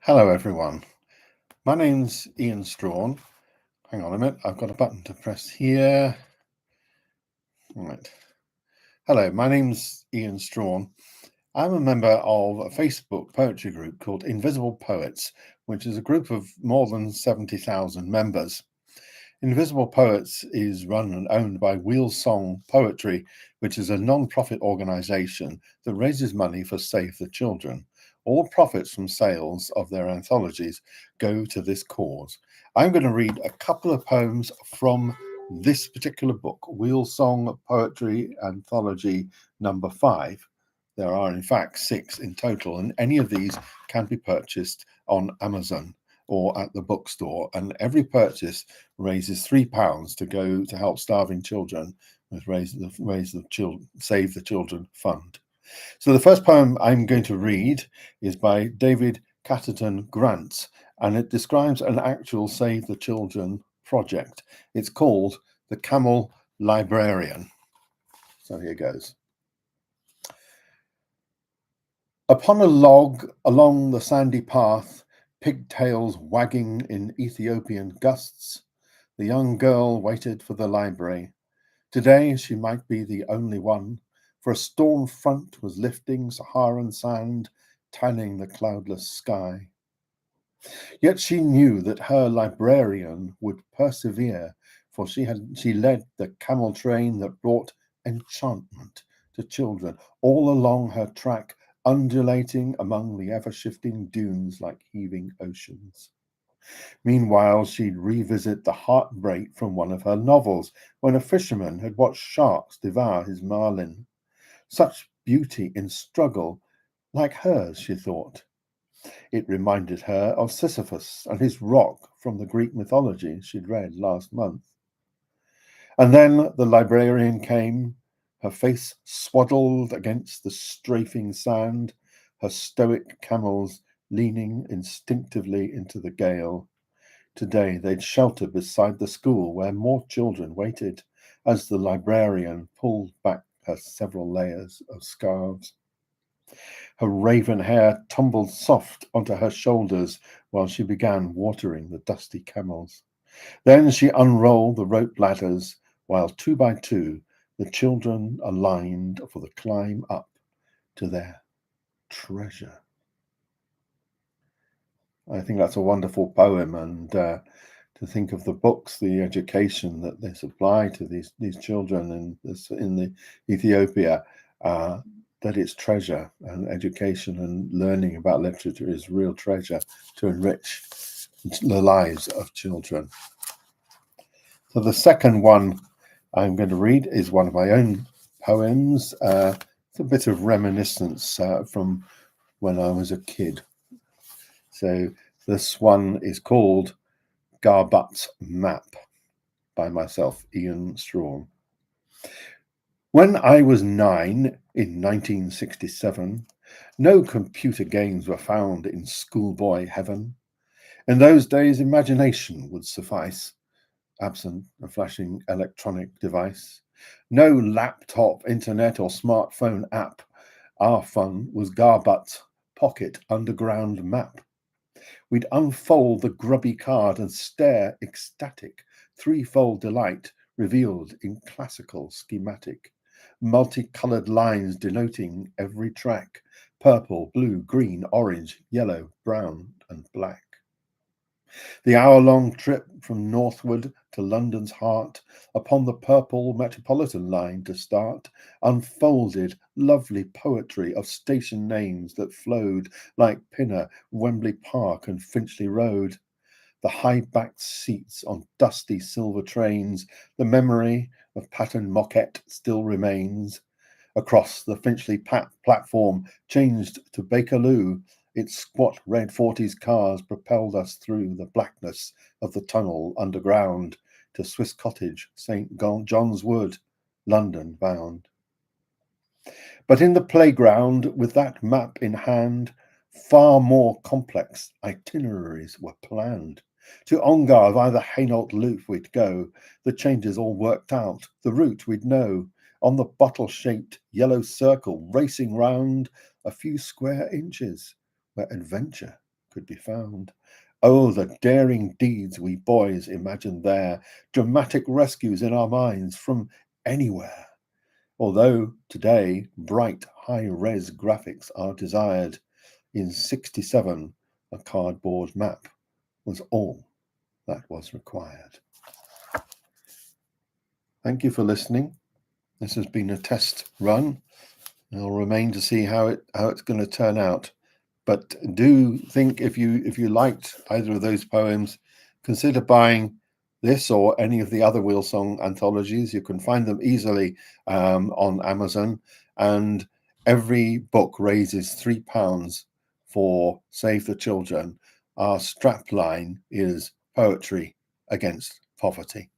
Hello everyone, my name's Ian Strawn. Hang on a minute, I've got a button to press here. Right. Hello, my name's Ian Strawn. I'm a member of a Facebook poetry group called Invisible Poets, which is a group of more than 70,000 members. Invisible Poets is run and owned by Wheelsong Poetry, which is a non-profit organisation that raises money for Save the Children. All profits from sales of their anthologies go to this cause. I'm going to read a couple of poems from this particular book, Wheelsong Poetry Anthology number 5. There are in fact 6 in total, and any of these can be purchased on Amazon or at the bookstore, and every purchase raises £3 to go to help starving children with Save the Children Fund. So the first poem I'm going to read is by David Catterton Grant, and it describes an actual Save the Children project. It's called The Camel Librarian. So here goes. Upon a log along the sandy path, pigtails wagging in Ethiopian gusts, the young girl waited for the library. Today she might be the only one, for a storm front was lifting Saharan sand, tanning the cloudless sky. Yet she knew that her librarian would persevere, for she led the camel train that brought enchantment to children all along her track, undulating among the ever-shifting dunes like heaving oceans. Meanwhile, she'd revisit the heartbreak from one of her novels, when a fisherman had watched sharks devour his marlin. Such beauty in struggle, like hers, she thought. It reminded her of Sisyphus and his rock from the Greek mythology she'd read last month. And then the librarian came, her face swaddled against the strafing sand, her stoic camels leaning instinctively into the gale. Today they'd shelter beside the school where more children waited as the librarian pulled back her several layers of scarves. Her raven hair tumbled soft onto her shoulders while she began watering the dusty camels. Then she unrolled the rope ladders while 2 by 2 the children aligned for the climb up to their treasure. I think that's a wonderful poem, and to think of the books, the education that they supply to these children in the Ethiopia, that it's treasure, and education and learning about literature is real treasure to enrich the lives of children. So the second one I'm going to read is one of my own poems. It's a bit of reminiscence from when I was a kid. So this one is called Garbut's Map by myself, Ian Strawn. When I was 9 in 1967, no computer games were found in schoolboy heaven. In those days, imagination would suffice, absent a flashing electronic device. No laptop, internet, or smartphone app. Our fun was Garbut's pocket underground map. We'd unfold the grubby card and stare ecstatic, threefold delight revealed in classical schematic. Multicolored lines denoting every track, purple, blue, green, orange, yellow, brown, and black. The hour-long trip from northward to London's heart, upon the purple Metropolitan line to start, unfolded lovely poetry of station names that flowed like Pinner, Wembley Park, and Finchley Road. The high-backed seats on dusty silver trains, the memory of Pattern Moquette still remains. Across the Finchley platform, changed to Bakerloo, its squat red 40s cars propelled us through the blackness of the tunnel underground to Swiss Cottage, St. John's Wood, London bound. But in the playground, with that map in hand, far more complex itineraries were planned. To Ongar via the Hainault Loop we'd go, the changes all worked out, the route we'd know. On the bottle-shaped yellow circle, racing round a few square inches, where adventure could be found. Oh, the daring deeds we boys imagined there, dramatic rescues in our minds from anywhere. Although today bright high-res graphics are desired, in 67 a cardboard map was all that was required. Thank you for listening. This has been a test run. It'll remain to see how it's going to turn out. But do think, if you liked either of those poems, consider buying this or any of the other Wheelsong anthologies. You can find them easily on Amazon, and every book raises £3 for Save the Children. Our strap line is Poetry Against Poverty.